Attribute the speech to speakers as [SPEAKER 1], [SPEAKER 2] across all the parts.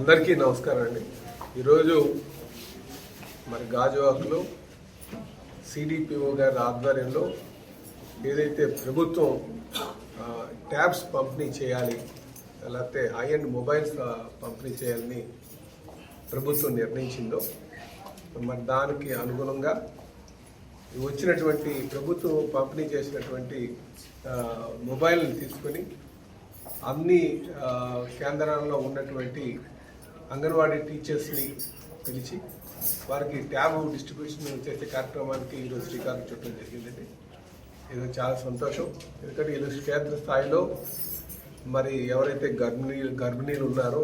[SPEAKER 1] అందరికీ నమస్కారం అండి. ఈరోజు మరి గాజువాకలో సిడిపిఓ గారి ఆధ్వర్యంలో ఏదైతే ప్రభుత్వం ట్యాబ్స్ పంపిణీ చేయాలి, లేకపోతే హై అండ్ మొబైల్స్ పంపిణీ చేయాలని ప్రభుత్వం నిర్ణయించిందో మరి దానికి అనుగుణంగా వచ్చినటువంటి ప్రభుత్వం పంపిణీ చేసినటువంటి మొబైల్ని తీసుకొని అన్ని కేంద్రాల్లో ఉన్నటువంటి అంగన్వాడీ టీచర్స్ని పిలిచి వారికి ట్యాబ్ డిస్ట్రిబ్యూషన్ చేసే కార్యక్రమానికి ఈరోజు శ్రీకారం చుట్టడం జరిగిందండి. ఇది చాలా సంతోషం. ఎందుకంటే ఈరోజు క్షేత్ర స్థాయిలో మరి ఎవరైతే గర్భిణీలు ఉన్నారో,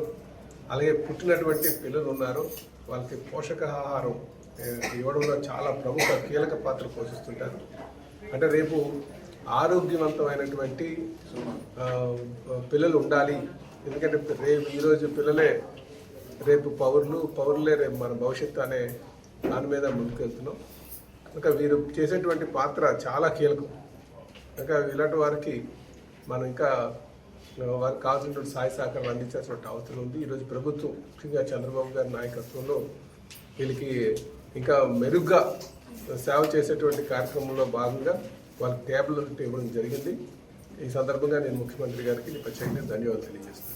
[SPEAKER 1] అలాగే పుట్టినటువంటి పిల్లలు ఉన్నారో వాళ్ళకి పోషకాహారం ఇవ్వడంలో చాలా ప్రముఖ కీలక పాత్ర పోషిస్తుంటారు. అంటే రేపు ఆరోగ్యవంతమైనటువంటి పిల్లలు ఉండాలి. ఎందుకంటే రేపు ఈరోజు పిల్లలే రేపు పౌరులే రేపు మన భవిష్యత్తు అనే దాని మీద ముందుకెళ్తున్నాం. ఇంకా వీరు చేసేటువంటి పాత్ర చాలా కీలకం. ఇంకా ఇలాంటి వారికి మనం ఇంకా వారికి కావాల్సినటువంటి సహాయ సహకారం అందించాల్సిన అవసరం ఉంది. ఈరోజు ప్రభుత్వం ముఖ్యంగా చంద్రబాబు గారి నాయకత్వంలో వీళ్ళకి ఇంకా మెరుగ్గా సేవ చేసేటువంటి కార్యక్రమంలో భాగంగా వాళ్ళకి ట్యాబ్లు ఇవ్వడం జరిగింది. ఈ సందర్భంగా నేను ముఖ్యమంత్రి గారికి ప్రత్యేకంగా ధన్యవాదాలు తెలియజేస్తాను.